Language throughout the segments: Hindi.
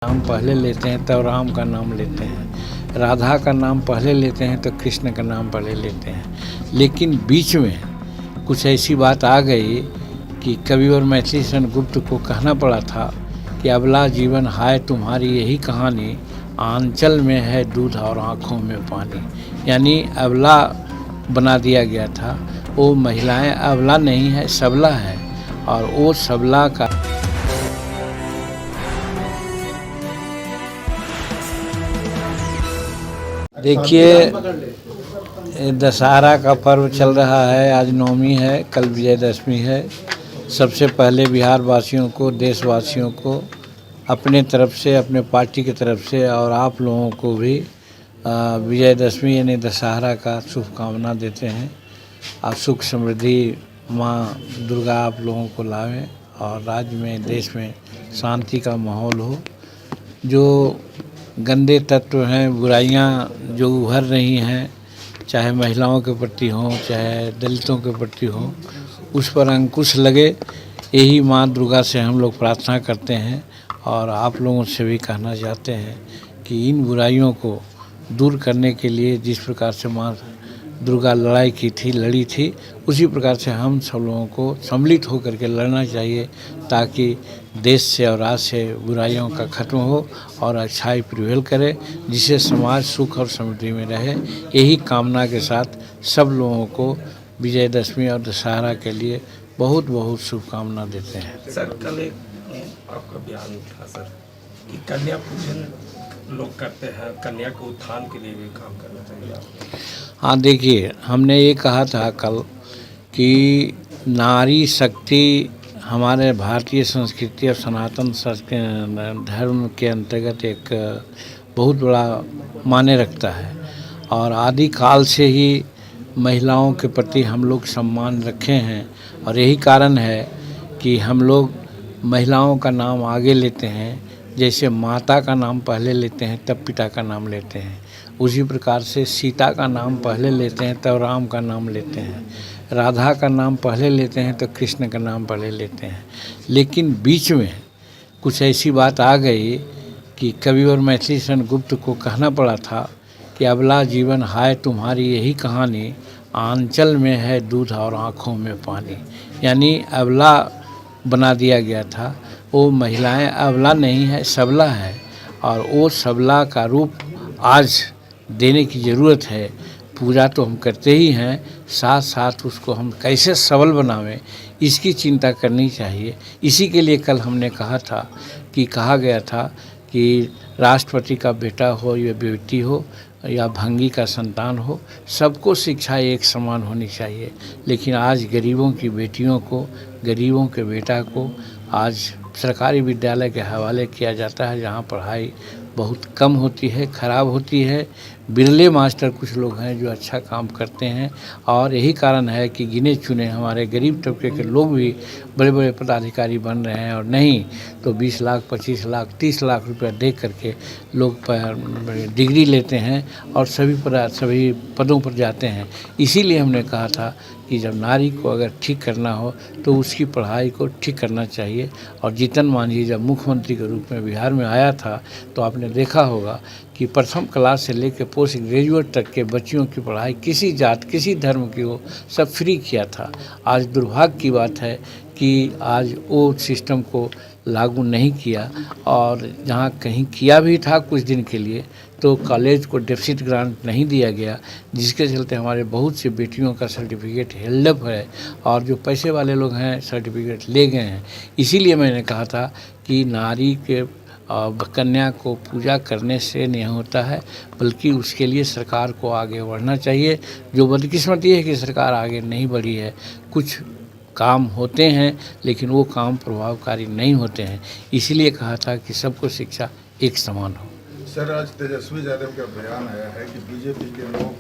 नाम पहले लेते हैं तब राम का नाम लेते हैं, राधा का नाम पहले लेते हैं तो कृष्ण का नाम पहले लेते हैं। लेकिन बीच में कुछ ऐसी बात आ गई कि कवि और मैथिली शरण गुप्त को कहना पड़ा था कि अबला जीवन हाय तुम्हारी यही कहानी, आंचल में है दूध और आँखों में पानी। यानी अबला बना दिया गया था। वो महिलाएं अबला नहीं है, सबला है, और वो सबला का देखिए, दशहरा का पर्व चल रहा है। आज नवमी है, कल विजयदशमी है। सबसे पहले बिहार वासियों को, देशवासियों को अपने तरफ से, अपने पार्टी की तरफ से और आप लोगों को भी विजयदशमी यानी दशहरा का शुभकामना देते हैं। आप सुख समृद्धि माँ दुर्गा आप लोगों को लावें और राज्य में, देश में शांति का माहौल हो। जो गंदे तत्व हैं, बुराइयां जो उभर रही हैं, चाहे महिलाओं के प्रति हों, चाहे दलितों के प्रति हों, उस पर अंकुश लगे, यही माँ दुर्गा से हम लोग प्रार्थना करते हैं। और आप लोगों से भी कहना चाहते हैं कि इन बुराइयों को दूर करने के लिए जिस प्रकार से माँ दुर्गा लड़ाई की थी, लड़ी थी, उसी प्रकार से हम सब लोगों को सम्मिलित होकर के लड़ना चाहिए, ताकि देश से और राज्य से बुराइयों का खत्म हो और अच्छाई प्रिवेल करे, जिससे समाज सुख और समृद्धि में रहे। यही कामना के साथ सब लोगों को विजयदशमी और दशहरा के लिए बहुत बहुत शुभकामना देते हैं। सर, कल एक आपका बयान था सर कि कन्या पूजन लोग करते हैं, कन्या के उत्थान के लिए भी काम करना चाहिए आपको। हाँ, देखिए, हमने ये कहा था कल कि नारी शक्ति हमारे भारतीय संस्कृति और सनातन धर्म के अंतर्गत एक बहुत बड़ा मायने रखता है। और आदि काल से ही महिलाओं के प्रति हम लोग सम्मान रखे हैं, और यही कारण है कि हम लोग महिलाओं का नाम आगे लेते हैं। जैसे माता का नाम पहले लेते हैं तब पिता का नाम लेते हैं, उसी प्रकार से सीता का नाम पहले लेते हैं तब राम का नाम लेते हैं, राधा का नाम पहले लेते हैं तो कृष्ण का नाम पहले लेते हैं। लेकिन बीच में कुछ ऐसी बात आ गई कि कवि और मैथिली शरण गुप्त को कहना पड़ा था कि अबला जीवन हाय तुम्हारी यही कहानी, आंचल में है दूध और आँखों में पानी। यानी अबला बना दिया गया था। वो महिलाएं अबला नहीं है, सबला है, और वो सबला का रूप आज देने की ज़रूरत है। पूजा तो हम करते ही हैं, साथ साथ उसको हम कैसे सबल बनावें, इसकी चिंता करनी चाहिए। इसी के लिए कल हमने कहा था कि कहा गया था कि राष्ट्रपति का बेटा हो या बेटी हो या भंगी का संतान हो, सबको शिक्षा एक समान होनी चाहिए। लेकिन आज गरीबों की बेटियों को, गरीबों के बेटा को आज सरकारी विद्यालय के हवाले किया जाता है, जहाँ पढ़ाई बहुत कम होती है, ख़राब होती है। बिरले मास्टर कुछ लोग हैं जो अच्छा काम करते हैं, और यही कारण है कि गिने चुने हमारे गरीब तबके के लोग भी बड़े बड़े पदाधिकारी बन रहे हैं। और नहीं तो 20 लाख, 25 लाख, 30 लाख रुपया दे करके लोग डिग्री लेते हैं और सभी पदों पर जाते हैं। इसीलिए हमने कहा था कि जब नारी को अगर ठीक करना हो तो उसकी पढ़ाई को ठीक करना चाहिए। और जीतन मांझी जब मुख्यमंत्री के रूप में बिहार में आया था तो आपने देखा होगा कि प्रथम क्लास से लेकर पोस्ट ग्रेजुएट तक के बच्चियों की पढ़ाई, किसी जात किसी धर्म की हो, सब फ्री किया था। आज दुर्भाग्य की बात है कि आज वो सिस्टम को लागू नहीं किया, और जहाँ कहीं किया भी था कुछ दिन के लिए तो कॉलेज को डेफिसिट ग्रांट नहीं दिया गया, जिसके चलते हमारे बहुत से बेटियों का सर्टिफिकेट हेल्डअप है, और जो पैसे वाले लोग हैं सर्टिफिकेट ले गए हैं। इसीलिए मैंने कहा था कि नारी के कन्या को पूजा करने से नहीं होता है, बल्कि उसके लिए सरकार को आगे बढ़ना चाहिए। जो बदकिस्मती है कि सरकार आगे नहीं बढ़ी है। कुछ काम होते हैं लेकिन वो काम प्रभावकारी नहीं होते हैं। इसीलिए कहा था कि सबको शिक्षा एक समान हो। सर, आज तेजस्वी यादव का बयान आया है कि बीजेपी के लोग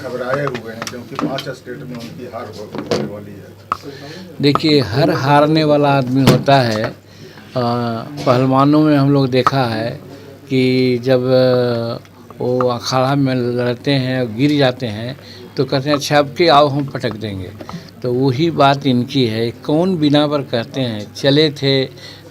घबराए हुए हैं क्योंकि 5 स्टेट में उनकी हार होने वाली है। देखिए, हर हारने वाला आदमी होता है। पहलवानों में हम लोग देखा है कि जब वो अखाड़ा में लड़ते हैं और गिर जाते हैं तो कहते हैं अच्छा अब के आओ हम पटक देंगे। तो वही बात इनकी है। कौन बिना पर कहते हैं, चले थे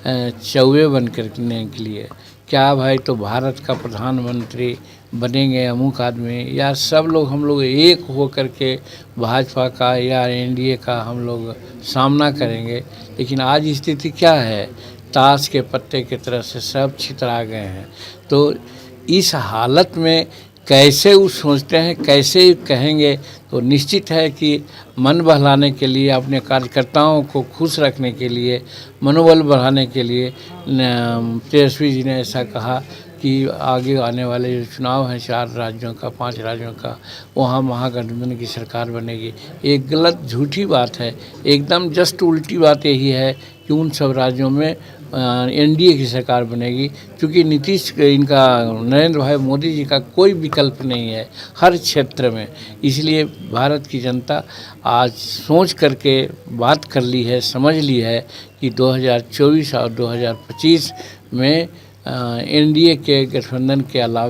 चौवे बन करने के लिए, क्या भाई तो भारत का प्रधानमंत्री बनेंगे अमुक आदमी, या सब लोग हम लोग एक हो करके भाजपा का या एनडीए का हम लोग सामना करेंगे। लेकिन आज स्थिति क्या है, ताश के पत्ते की तरह से सब छितरा गए हैं। तो इस हालत में कैसे वो सोचते हैं, कैसे कहेंगे, तो निश्चित है कि मन बहलाने के लिए, अपने कार्यकर्ताओं को खुश रखने के लिए, मनोबल बढ़ाने के लिए तेजस्वी जी ने ऐसा कहा कि आगे आने वाले जो चुनाव हैं 4 राज्यों का, 5 राज्यों का, वहाँ महागठबंधन की सरकार बनेगी। एक गलत झूठी बात है, एकदम जस्ट उल्टी बात यही है कि उन सब राज्यों में एनडीए की सरकार बनेगी, क्योंकि नीतीश इनका नरेंद्र भाई मोदी जी का कोई विकल्प नहीं है हर क्षेत्र में। इसलिए भारत की जनता आज सोच करके बात कर ली है, समझ ली है कि 2024 और 2025 में एनडीए के गठबंधन के अलावा